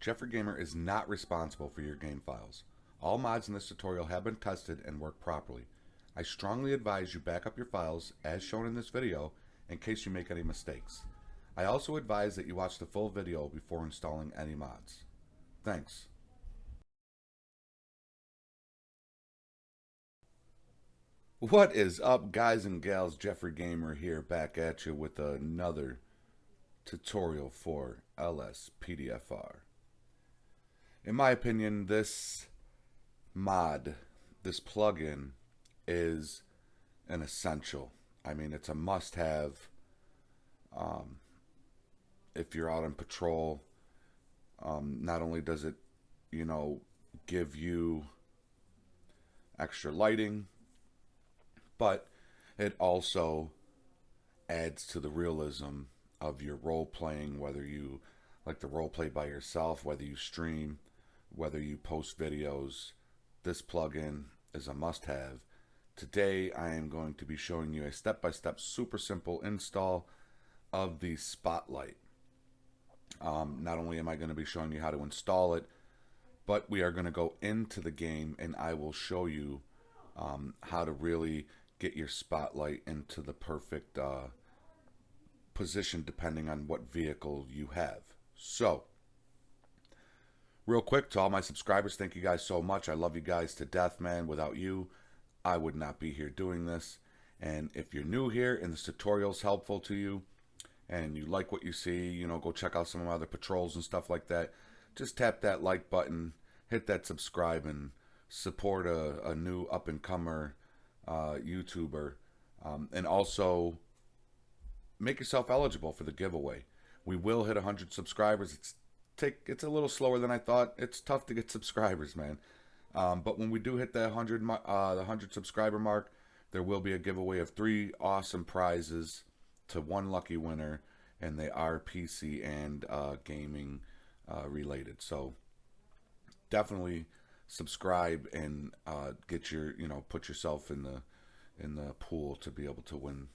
Jeffrey Gamer is not responsible for your game files. All mods in this tutorial have been tested and work properly. I strongly advise you back up your files as shown in this video in case you make any mistakes. I also advise that you watch the full video before installing any mods. Thanks. What is up, guys and gals? Jeffrey Gamer here, back at you with another tutorial for LSPDFR. In my opinion, this mod, this plugin, is an essential. I mean, it's a must-have if you're out on patrol. Not only does it, give you extra lighting, but it also adds to the realism of your role-playing, whether you like to role-play by yourself, whether you stream, whether you post videos. This plugin is a must-have. Today I am going to be showing you a step-by-step super simple install of the Spotlight. Not only am I going to be showing you how to install it, but we are going to go into the game and I will show you how to really get your Spotlight into the perfect position depending on what vehicle you have. So, real quick, to all my subscribers, thank you guys so much. I love you guys to death, man. Without you, I would not be here doing this. And if you're new here and this tutorial is helpful to you and you like what you see, go check out some of my other patrols and stuff like that, just tap that like button, hit that subscribe, and support a new up-and-comer YouTuber. And also make yourself eligible for the giveaway. We will hit 100 subscribers. It's a little slower than I thought. It's tough to get subscribers, man. But when we do hit the 100 subscriber mark, there will be a giveaway of 3 awesome prizes to 1 lucky winner, and they are PC and gaming related. So definitely subscribe and get your put yourself in the pool to be able to win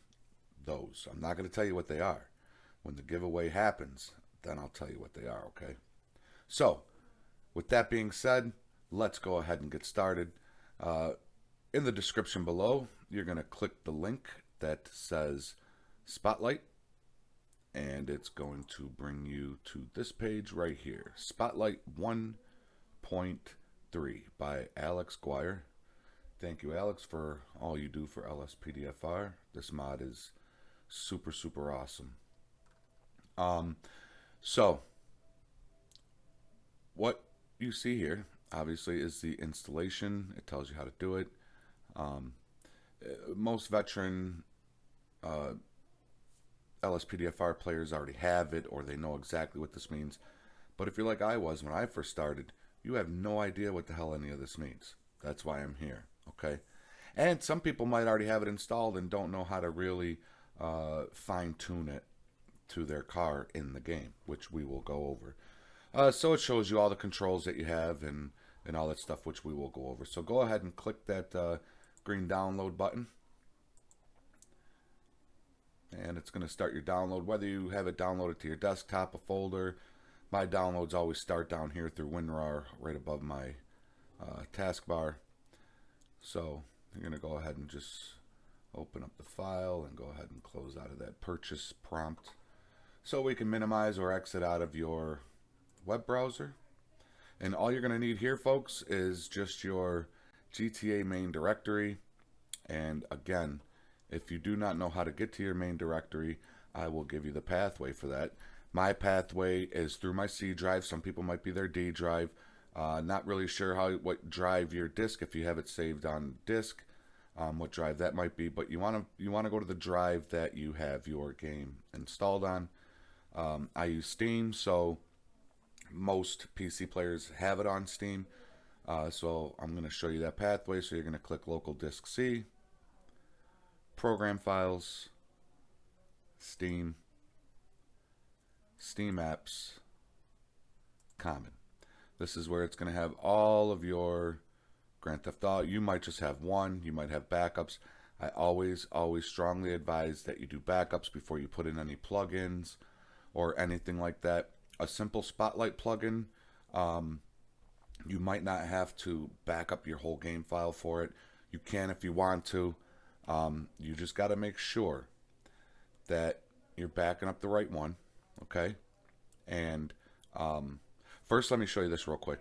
those. I'm not going to tell you what they are. When the giveaway happens, then I'll tell you what they are, okay? So, with that being said, let's go ahead and get started. In the description below, you're going to click the link that says Spotlight, and it's going to bring you to this page right here. Spotlight 1.3 by alexguirre. Thank you, Alex, for all you do for LSPDFR. This mod is super, super awesome. So what you see here obviously is the installation. It tells you how to do it. Most veteran LSPDFR players already have it, or they know exactly what this means. But if you're like I was when I first started, you have no idea what the hell any of this means. That's why I'm here, okay? And some people might already have it installed and don't know how to really fine-tune it to their car in the game, which we will go over. So it shows you all the controls that you have and all that stuff, which we will go over. So go ahead and click that green download button, and it's going to start your download, whether you have it downloaded to your desktop, a folder. My downloads always start down here through WinRAR, right above my taskbar. So you're going to go ahead and just open up the file and go ahead and close out of that purchase prompt, so we can minimize or exit out of your web browser. And all you're going to need here, folks, is just your GTA main directory. And again, if you do not know how to get to your main directory, I will give you the pathway for that. My pathway is through my C drive. Some people might be their D drive. Not really sure what drive your disk, if you have it saved on disk, what drive that might be. But you want to go to the drive that you have your game installed on. I use Steam, so most PC players have it on Steam. So I'm going to show you that pathway. So you're going to click local disk C, program files, Steam, Steam apps, common. This is where it's going to have all of your Grand Theft Auto. You might just have one. You might have backups. I always strongly advise that you do backups before you put in any plugins or anything like that. A simple Spotlight plugin You might not have to back up your whole game file for it. You can if you want to. You just got to make sure that you're backing up the right one, okay? And first, let me show you this real quick.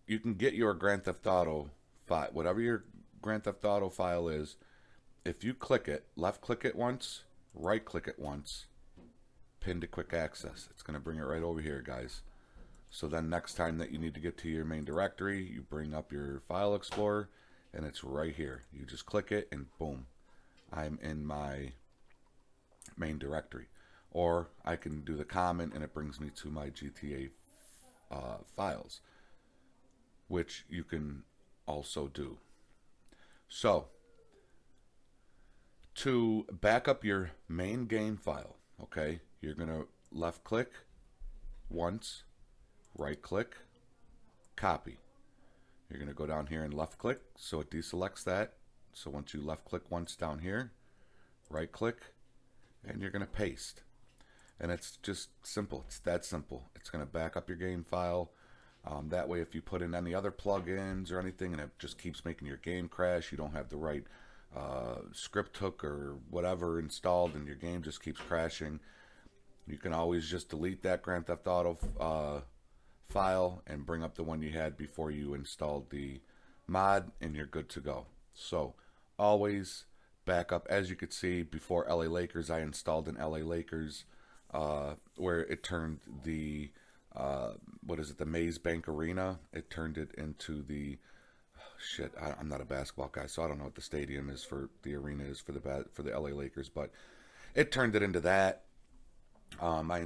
You can get your Grand Theft Auto file, whatever your Grand Theft Auto file is. If you click it, left click it once, right click it once, pin to quick access. It's going to bring it right over here, guys. So then next time that you need to get to your main directory, you bring up your file explorer and it's right here. You just click it and boom, I'm in my main directory. Or I can do the comment and it brings me to my GTA files, which you can also do. So to back up your main game file, okay, you're going to left click once, right click, copy. You're going to go down here and left click so it deselects that. So once you left click once down here, right click, and you're going to paste. And it's just simple. It's that simple. It's going to back up your game file. That way if you put in any other plugins or anything and it just keeps making your game crash, you don't have the right script hook or whatever installed and your game just keeps crashing, you can always just delete that Grand Theft Auto file and bring up the one you had before you installed the mod and you're good to go. So always back up. As you could see, before LA Lakers, I installed an LA Lakers where it turned the the Maze Bank Arena, it turned it into the I'm not a basketball guy, so I don't know what the stadium is for, the arena is for the LA Lakers, but it turned it into that. I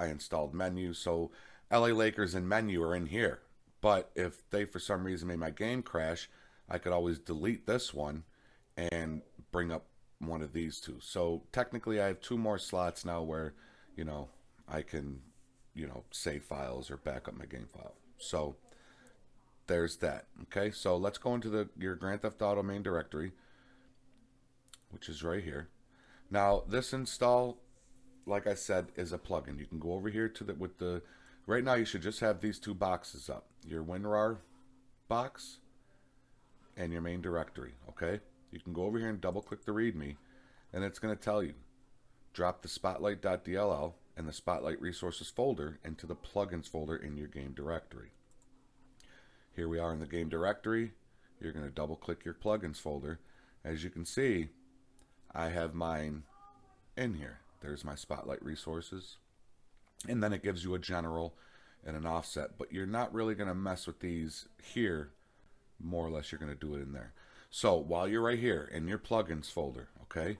installed menu, so LA Lakers and menu are in here. But if they for some reason made my game crash, I could always delete this one and bring up one of these two. So technically I have 2 more slots now where, I can, save files or back up my game file. So there's that. Okay, so let's go into your Grand Theft Auto main directory, which is right here. Now this install, like I said, is a plugin. You can go over here to right now you should just have these 2 boxes up. Your WinRAR box and your main directory, okay? You can go over here and double click the README and it's going to tell you, drop the spotlight.dll and the Spotlight Resources folder into the plugins folder in your game directory. Here we are in the game directory. You're going to double click your plugins folder. As you can see, I have mine in here. There's my Spotlight Resources. And then it gives you a general and an offset. But you're not really going to mess with these here. More or less, you're going to do it in there. So while you're right here in your plugins folder, okay,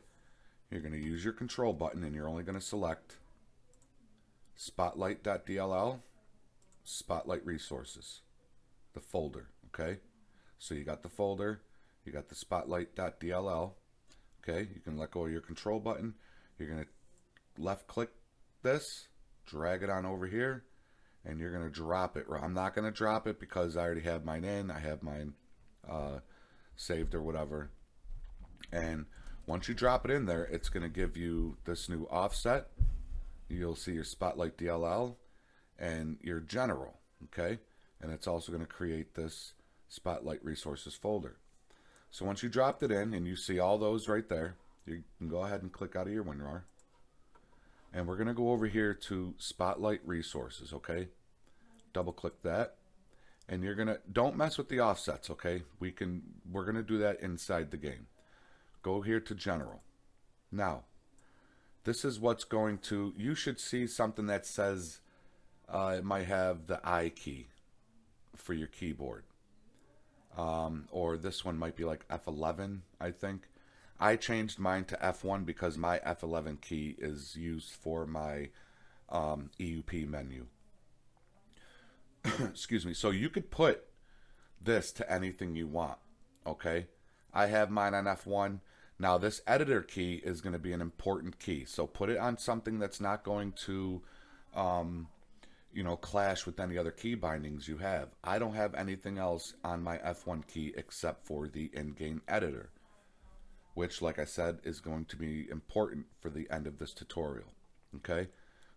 you're going to use your control button and you're only going to select spotlight.dll, Spotlight Resources, the folder, okay? So you got the folder, you got the spotlight.dll, okay? You can let go of your control button. You're going to left click this, drag it on over here, and you're going to drop it. I'm not going to drop it because I already have mine in. I have mine saved or whatever. And once you drop it in there, it's going to give you this new offset. You'll see your Spotlight DLL and your general, okay? And it's also going to create this Spotlight Resources folder. So once you dropped it in and you see all those right there, you can go ahead and click out of your WinRAR. And we're going to go over here to Spotlight Resources, okay? Double click that. And you're going to, don't mess with the offsets, okay? We're going to do that inside the game. Go here to General. Now, this is what's going to, you should see something that says, it might have the I key for your keyboard. Or this one might be like F11, I think. I changed mine to F1 because my F11 key is used for my EUP menu. Excuse me. So you could put this to anything you want, okay? I have mine on F1. Now this editor key is going to be an important key. So put it on something that's not going to, clash with any other key bindings you have. I don't have anything else on my F1 key except for the in-game editor, which, like I said, is going to be important for the end of this tutorial. Okay,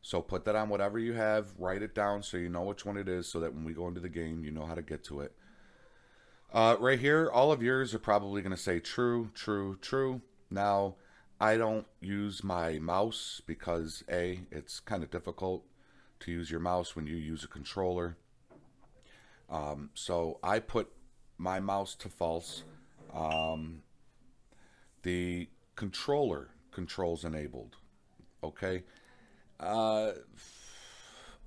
So put that on whatever you have, write it down so you know which one it is, so that when we go into the game, you know how to get to it. Right here, all of yours are probably going to say true, true, true. Now, I don't use my mouse because A, it's kind of difficult to use your mouse when you use a controller. So I put my mouse to false. The controller controls enabled. Okay. Uh,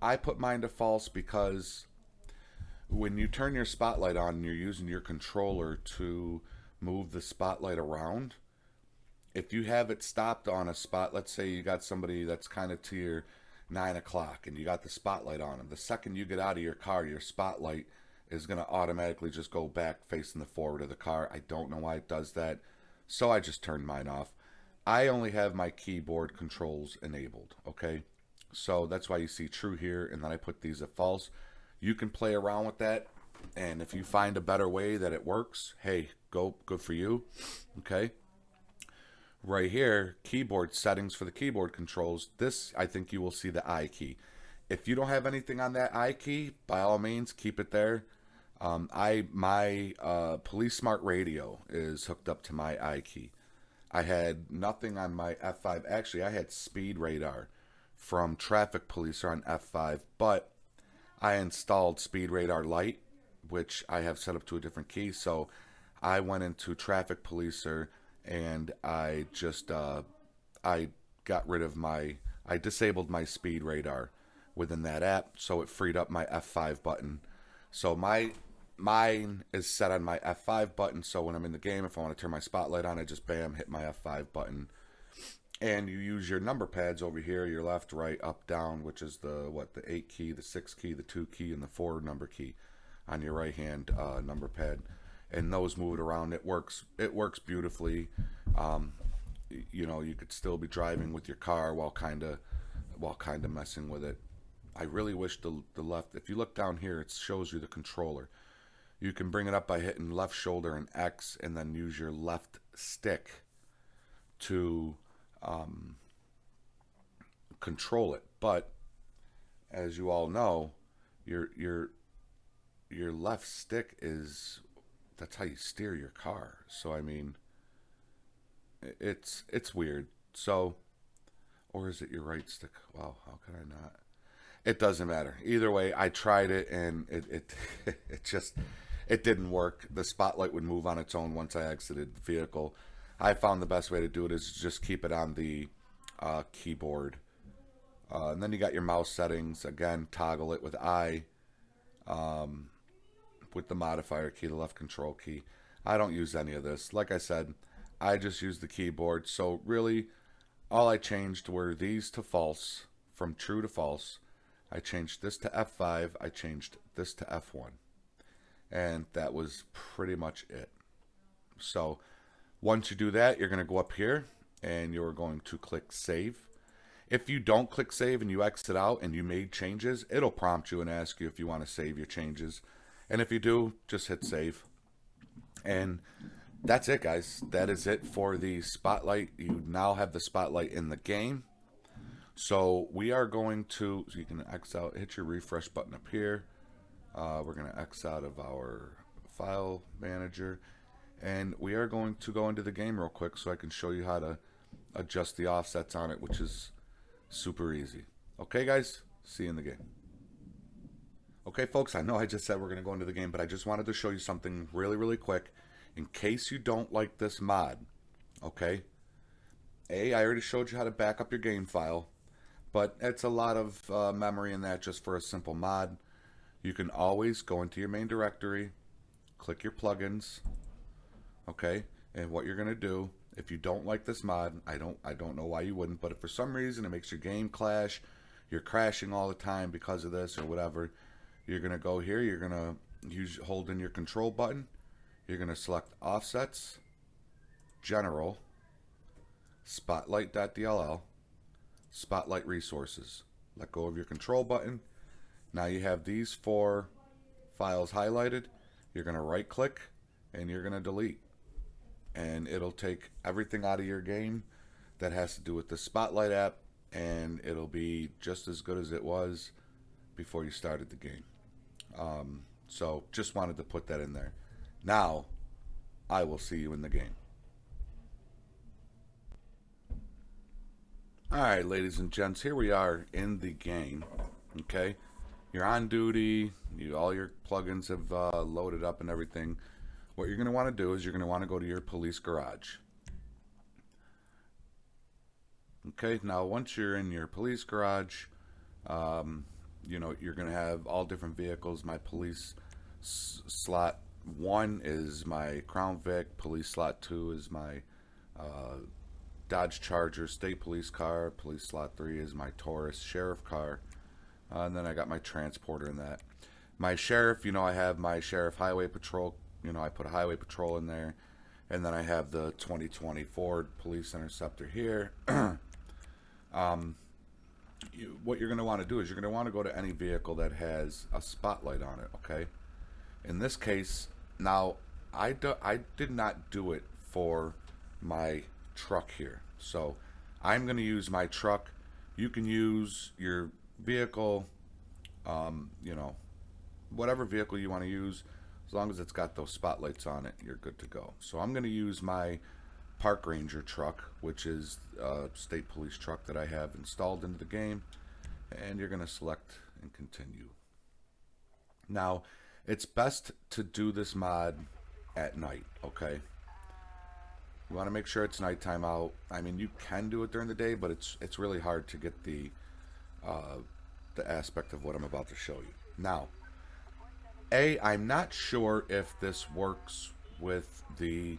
I put mine to false because when you turn your spotlight on and you're using your controller to move the spotlight around, if you have it stopped on a spot, let's say you got somebody that's kind of to your 9 o'clock and you got the spotlight on them, the second you get out of your car, your spotlight is going to automatically just go back facing the forward of the car. I don't know why it does that, so I just turned mine off. I only have my keyboard controls enabled, okay? So that's why you see true here, and then I put these at false. You can play around with that, and if you find a better way that it works, hey, good for you, okay? Right here, keyboard settings for the keyboard controls. This, I think you will see the I key. If you don't have anything on that I key, by all means, keep it there. My Police Smart Radio is hooked up to my I key. I had nothing on my F5. Actually, I had speed radar from Traffic Policer on F5, but I installed speed radar Lite, which I have set up to a different key. So I went into Traffic Policer and I just I got rid of I disabled my speed radar within that app, so it freed up my F5 button. So mine is set on my F5 button, so when I'm in the game, if I want to turn my spotlight on, I just bam, hit my F5 button. And you use your number pads over here, your left, right, up, down, which is the 8 key, the 6 key, the 2 key, and the 4 number key on your right hand number pad. And those move it around. It works beautifully. You know, you could still be driving with your car while kind of messing with it. I really wish the left, if you look down here, it shows you the controller. You can bring it up by hitting left shoulder and X, and then use your left stick to control it. But as you all know, your left stick that's how you steer your car. So I mean, it's weird. So, or is it your right stick? Wow, how could I not? It doesn't matter. Either way, I tried it and it it didn't work. The spotlight would move on its own once I exited the vehicle. I found the best way to do it is just keep it on the keyboard. And then you got your mouse settings. Again, toggle it with I, with the modifier key, the left control key. I don't use any of this. Like I said, I just use the keyboard. So really, all I changed were these to false, from true to false. I changed this to F5. I changed this to F1. And that was pretty much it. So once you do that, you're going to go up here and you're going to click save. If you don't click save and you exit out and you made changes, it'll prompt you and ask you if you want to save your changes. And if you do, just hit save. And that's it, guys. That is it for the spotlight. You now have the spotlight in the game. So we are going to, so you can X out, hit your refresh button up here. We're going to X out of our file manager. And we are going to go into the game real quick so I can show you how to adjust the offsets on it, which is super easy. Okay, guys? See you in the game. Okay, folks, I know I just said we're going to go into the game, but I just wanted to show you something really, really quick in case you don't like this mod. Okay? I already showed you how to back up your game file, but it's a lot of memory in that just for a simple mod. You can always go into your main directory, click your plugins, okay? And what you're going to do, if you don't like this mod, I don't know why you wouldn't, but if for some reason it makes your game clash, you're crashing all the time because of this or whatever, you're going to go here, you're going to hold in your control button, you're going to select offsets, general, spotlight.dll, spotlight resources. Let go of your control button. Now you have these 4 files highlighted. You're going to right click and you're going to delete. And it'll take everything out of your game that has to do with the Spotlight app and it'll be just as good as it was before you started the game. So just wanted to put that in there. Now, I will see you in the game. Alright, ladies and gents, here we are in the game. Okay, you're on duty, all your plugins have loaded up and everything. What you're going to want to do is you're going to want to go to your police garage. Okay, now once you're in your police garage, you're going to have all different vehicles. My police slot 1 is my Crown Vic, police slot 2 is my Dodge Charger state police car, police slot 3 is my Taurus sheriff car, and then I got my transporter in that. My sheriff, I have my sheriff highway patrol, I put a highway patrol in there, and then I have the 2020 Ford police interceptor here. What you're going to want to do is you're going to want to go to any vehicle that has a spotlight on it, okay? In this case, now, I did not do it for my truck here. So, I'm going to use my truck. You can use your vehicle, whatever vehicle you want to use. As long as it's got those spotlights on it, you're good to go. So, I'm going to use my Park Ranger truck, which is a state police truck that I have installed into the game, and you're going to select and continue. Now, it's best to do this mod at night, okay? You want to make sure it's nighttime out. I mean, you can do it during the day, but it's really hard to get the aspect of what I'm about to show you. Now, I'm not sure if this works with the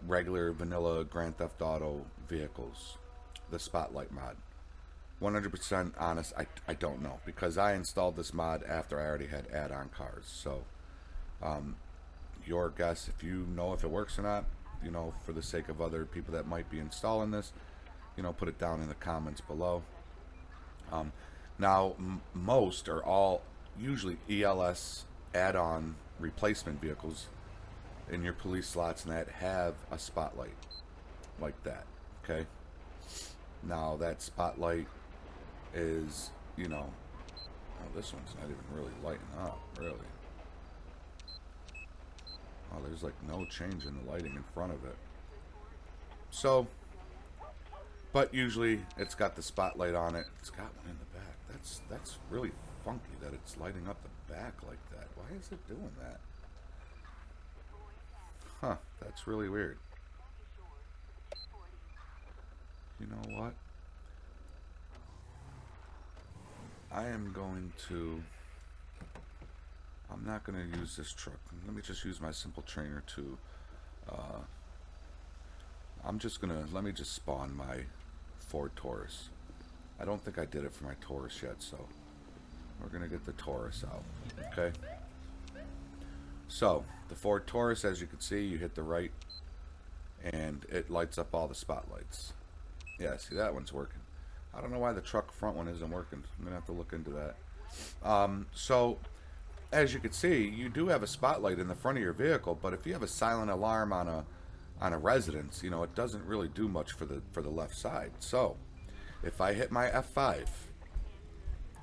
regular vanilla Grand Theft Auto vehicles, the Spotlight mod. 100% honest, I don't know, because I installed this mod after I already had add-on cars. So, your guess, if you know if it works or not, for the sake of other people that might be installing this, put it down in the comments below. Now, most or all, usually ELS add-on replacement vehicles in your police slots and that have a spotlight like that, okay? Now, that spotlight is, oh, this one's not even really lighting up, really. Oh, there's like no change in the lighting in front of it. So, but usually it's got the spotlight on it. It's got one in the back. That's really funky that it's lighting up the back like that. Why is it doing that? Huh, that's really weird. You know what? I'm not going to use this truck. Let me just use my simple trainer to, let me just spawn my Ford Taurus. I don't think I did it for my Taurus yet, so we're going to get the Taurus out, okay? So, the Ford Taurus, as you can see, you hit the right, and it lights up all the spotlights. Yeah, see, that one's working. I don't know why the truck front one isn't working. I'm going to have to look into that. So, as you can see, you do have a spotlight in the front of your vehicle, but if you have a silent alarm on a residence, it doesn't really do much for the left side. So, if I hit my F5,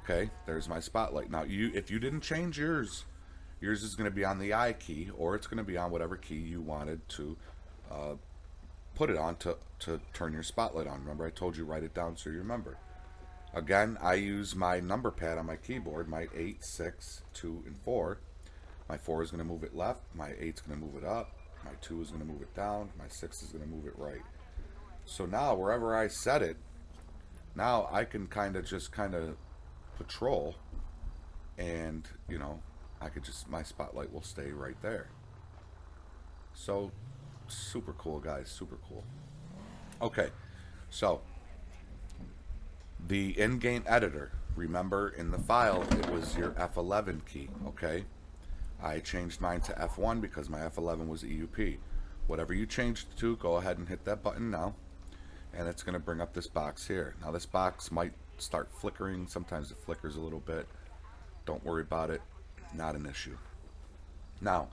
okay, there's my spotlight. Now, if you didn't change yours is going to be on the I key, or it's going to be on whatever key you wanted to put it on to turn your spotlight on. Remember, I told you write it down so you remember. Again, I use my number pad on my keyboard, my 8, 6, 2, and 4. My 4 is going to move it left, my 8 is going to move it up, my 2 is going to move it down, my 6 is going to move it right. So now, wherever I set it, now I can kind of patrol, and, my spotlight will stay right there. So, super cool, guys, super cool. Okay, so the in-game editor, remember in the file it was your F11 key, okay? I changed mine to F1 because my F11 was EUP. Whatever you changed it to, go ahead and hit that button now, and it's going to bring up this box here. Now this box might start flickering, sometimes it flickers a little bit. Don't worry about it, not an issue. Now,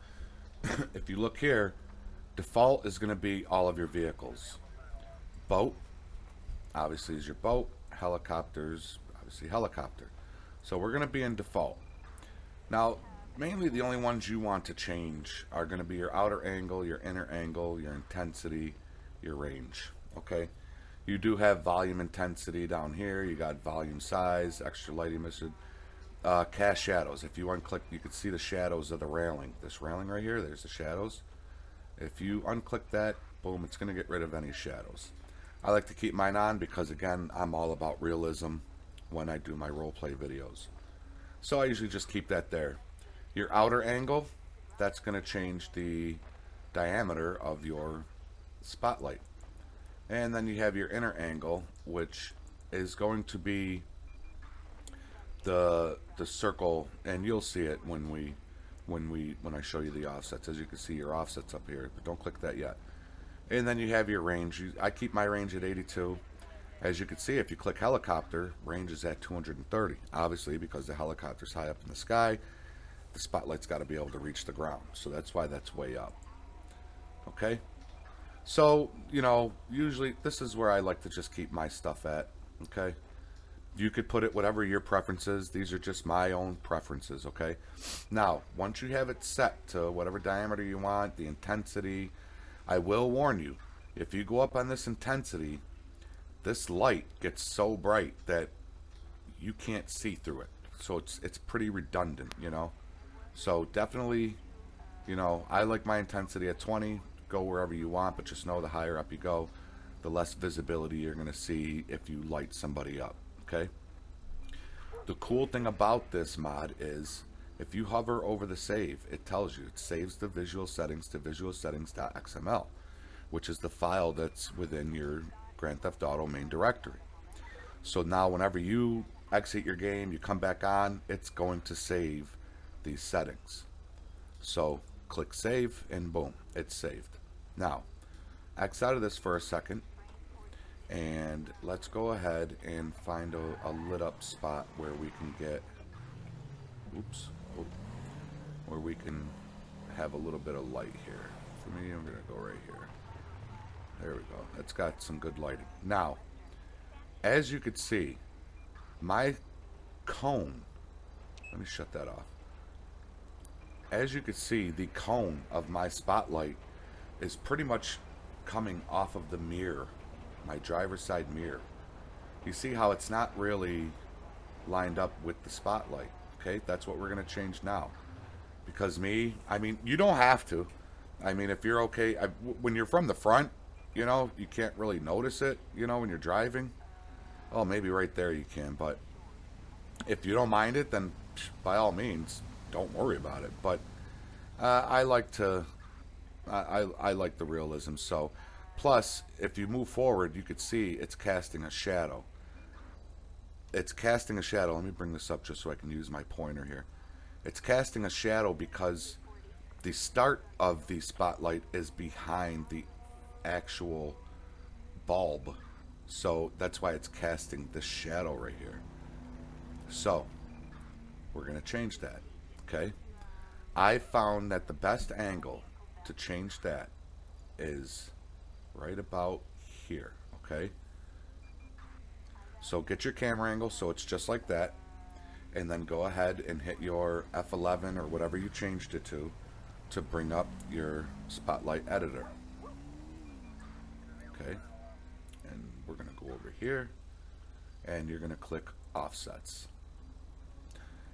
if you look here, default is going to be all of your vehicles. Boat, obviously, is your boat. helicopters, obviously helicopter. So we're going to be in default. Now, mainly the only ones you want to change are going to be your outer angle, your inner angle, your intensity, your range. Okay? You do have volume intensity down here. You got volume size, extra light emission, cast shadows. If you unclick, you can see the shadows of the railing. This railing right here, there's the shadows. If you unclick that, boom, it's going to get rid of any shadows. I like to keep mine on because, again, I'm all about realism when I do my roleplay videos. So I usually just keep that there. Your outer angle, that's going to change the diameter of your spotlight. And then you have your inner angle, which is going to be the circle, and you'll see it when I show you the offsets. As you can see, your offsets up here, but don't click that yet. And then you have your range. I keep my range at 82. As you can see, if you click helicopter, range is at 230. Obviously, because the helicopter's high up in the sky, the spotlight's got to be able to reach the ground. So that's why that's way up. Okay? So, you know, usually this is where I like to just keep my stuff at. Okay? You could put it whatever your preference is. These are just my own preferences, okay? Now, once you have it set to whatever diameter you want, the intensity, I will warn you, if you go up on this intensity, this light gets so bright that you can't see through it. So it's pretty redundant, you know? So definitely, you know, I like my intensity at 20. Go wherever you want, but just know the higher up you go, the less visibility you're going to see if you light somebody up. Okay. The cool thing about this mod is if you hover over the save, it tells you it saves the visual settings to visualsettings.xml, which is the file that's within your Grand Theft Auto main directory. So now whenever you exit your game, you come back on, it's going to save these settings. So click save and boom, it's saved. Now, X out of this for a second. And let's go ahead and find a lit up spot where we can get, where we can have a little bit of light here. For me, I'm going to go right here. There we go. That's got some good lighting. Now, as you can see, my cone, let me shut that off. As you can see, the cone of my spotlight is pretty much coming off of the mirror, my driver's side mirror. You see how it's not really lined up with the spotlight. Okay, that's what we're going to change now. Because I mean, you don't have to. I mean, if you're okay, when you're from the front, you know, you can't really notice it, you know, when you're driving. Oh, maybe right there you can, but if you don't mind it, then by all means, don't worry about it. But I like to, I like the realism. So, plus, if you move forward, you could see it's casting a shadow. It's casting a shadow. Let me bring this up just so I can use my pointer here. It's casting a shadow because the start of the spotlight is behind the actual bulb. So that's why it's casting this shadow right here. So we're going to change that. Okay. I found that the best angle to change that is right about here. Okay. So get your camera angle so it's just like that. And then go ahead and hit your F11 or whatever you changed it to bring up your spotlight editor. Okay. And we're going to go over here and you're going to click offsets.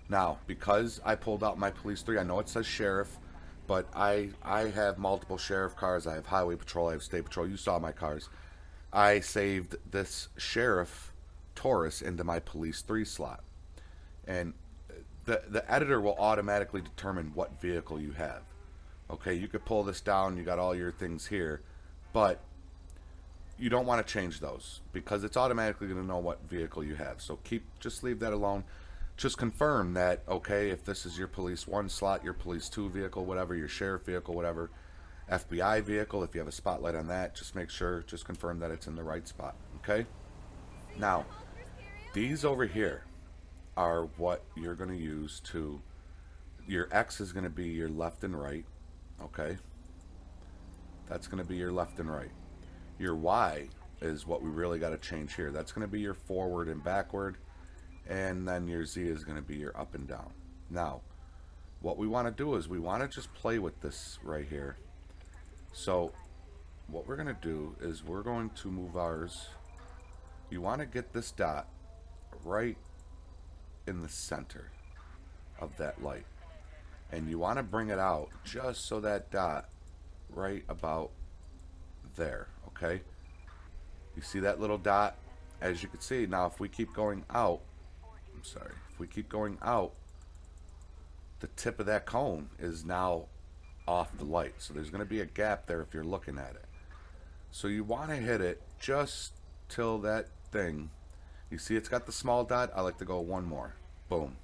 Now, because I pulled out my police 3, I know it says sheriff, but I have multiple sheriff cars. I have highway patrol, I have state patrol. You saw my cars. I saved this sheriff Taurus into my police 3 slot. And the editor will automatically determine what vehicle you have. Okay, you could pull this down, you got all your things here, but you don't want to change those because it's automatically going to know what vehicle you have. So just leave that alone. Just confirm that, okay, if this is your police 1 slot, your police 2 vehicle, whatever, your sheriff vehicle, whatever, FBI vehicle, if you have a spotlight on that, just make sure, just confirm that it's in the right spot, okay? Now, these over here are what you're going to use to, your X is going to be your left and right, okay? That's going to be your left and right. Your Y is what we really got to change here. That's going to be your forward and backward, and then your Z is going to be your up and down. Now, what we want to do is we want to just play with this right here. So what we're going to do is we're going to move ours. You want to get this dot right in the center of that light, and you want to bring it out just so that dot right about there. Okay, you see that little dot? As you can see now, if we keep going out, if we keep going out, the tip of that cone is now off the light, so there's going to be a gap there if you're looking at it. So you want to hit it just till that thing, you see it's got the small dot. I like to go one more. Boom.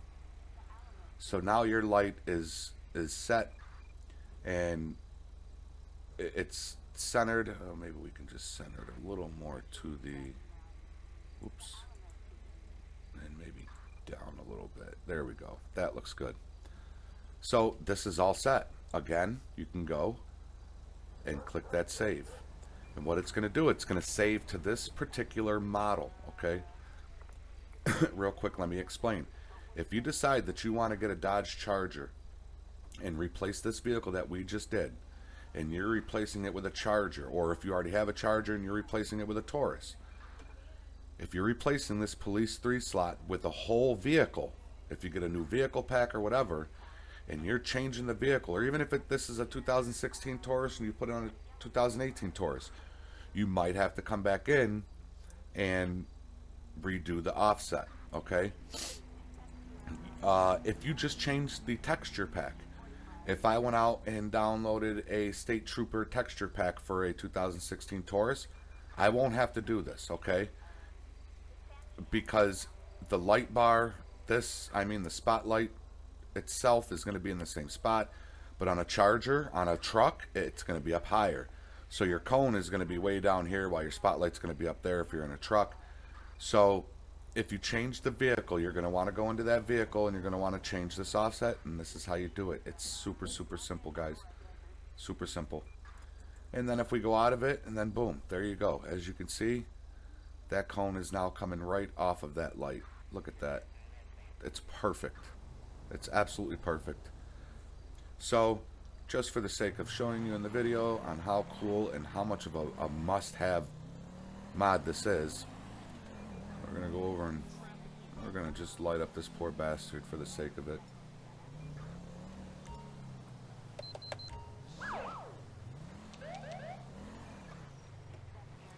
So now your light is set, and it's centered. Oh, maybe we can just center it a little more to the, oops, and maybe down a little bit. There we go. That looks good. So this is all set. Again, you can go and click that save. And what it's going to do, it's going to save to this particular model, okay? Real quick, let me explain. If you decide that you want to get a Dodge Charger and replace this vehicle that we just did, and you're replacing it with a Charger, or if you already have a Charger and you're replacing it with a Taurus, if you're replacing this Police 3 slot with a whole vehicle, if you get a new vehicle pack or whatever, and you're changing the vehicle, or even if this is a 2016 Taurus and you put it on a 2018 Taurus, you might have to come back in and redo the offset, okay? If you just change the texture pack, if I went out and downloaded a State Trooper texture pack for a 2016 Taurus, I won't have to do this, okay? Because the light bar, the spotlight itself is going to be in the same spot, but on a Charger, on a truck, it's going to be up higher. So your cone is going to be way down here while your spotlight's going to be up there if you're in a truck. So if you change the vehicle, you're going to want to go into that vehicle and you're going to want to change this offset, and this is how you do it. It's super, super simple, guys. Super simple. And then if we go out of it, and then boom, there you go. As you can see, that cone is now coming right off of that light. Look at that. It's perfect. It's absolutely perfect. So just for the sake of showing you in the video on how cool and how much of a must-have mod this is, we're going to go over and we're going to just light up this poor bastard for the sake of it.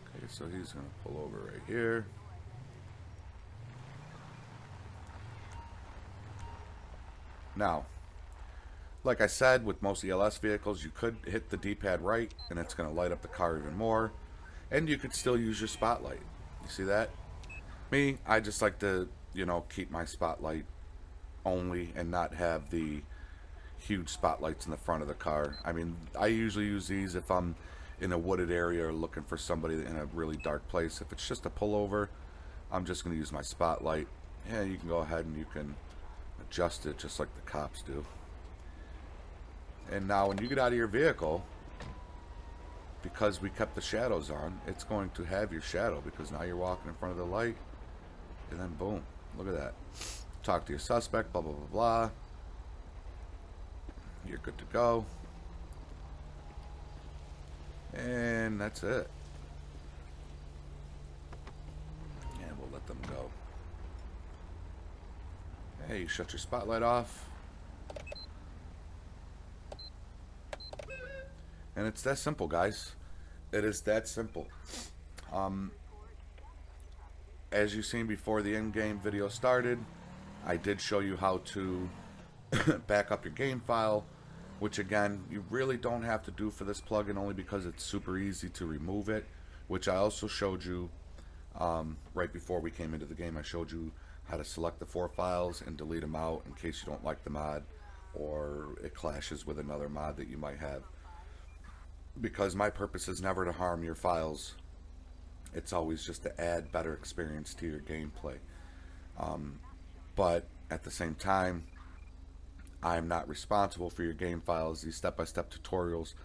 Okay, so he's going to pull over right here. Now, like I said, with most ELS vehicles, you could hit the D-pad right, and it's going to light up the car even more. And you could still use your spotlight. You see that? Me, I just like to, keep my spotlight only and not have the huge spotlights in the front of the car. I mean, I usually use these if I'm in a wooded area or looking for somebody in a really dark place. If it's just a pullover, I'm just going to use my spotlight. Yeah, you can go ahead and you can adjust it just like the cops do. And now when you get out of your vehicle, because we kept the shadows on, it's going to have your shadow, because now you're walking in front of the light, and then boom, look at that. Talk to your suspect, blah, blah, blah, blah. You're good to go. And that's it. And we'll let them go. Hey, you shut your spotlight off. And it's that simple, guys. It is that simple. As you've seen before the in-game video started, I did show you how to back up your game file, which again, you really don't have to do for this plugin, only because it's super easy to remove it, which I also showed you right before we came into the game. I showed you how to select the 4 files and delete them out in case you don't like the mod or it clashes with another mod that you might have. Because my purpose is never to harm your files. It's always just to add better experience to your gameplay. But at the same time, I'm not responsible for your game files. These step-by-step tutorials,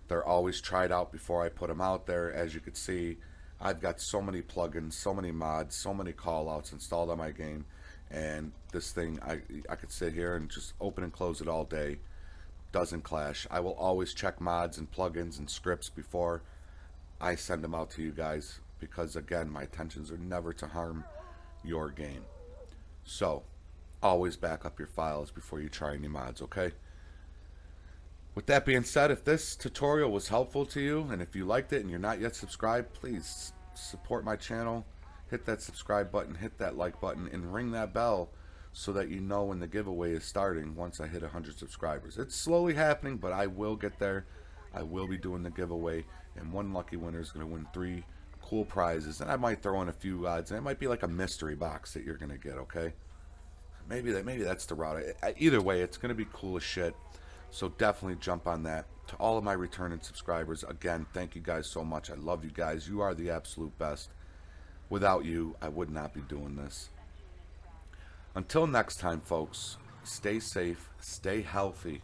they're always tried out before I put them out there. As you can see, I've got so many plugins, so many mods, so many callouts installed on my game, and this thing, I could sit here and just open and close it all day. Doesn't clash. I will always check mods and plugins and scripts before I send them out to you guys, because again, my intentions are never to harm your game. So always back up your files before you try any mods, okay? With that being said, if this tutorial was helpful to you, and if you liked it and you're not yet subscribed, please support my channel. Hit that subscribe button, hit that like button, and ring that bell so that you know when the giveaway is starting once I hit 100 subscribers. It's slowly happening, but I will get there. I will be doing the giveaway, and one lucky winner is going to win 3 cool prizes, and I might throw in a few odds, and it might be like a mystery box that you're going to get, okay? Maybe that's the route. Either way, it's going to be cool as shit. So definitely jump on that. To all of my returning subscribers, again, thank you guys so much. I love you guys. You are the absolute best. Without you, I would not be doing this. Until next time, folks, stay safe, stay healthy,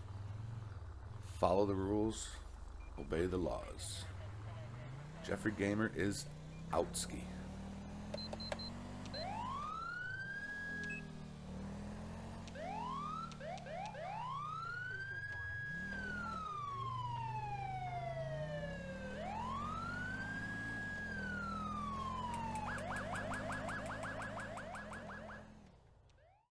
follow the rules, obey the laws. Jeffrey Gamer is outski.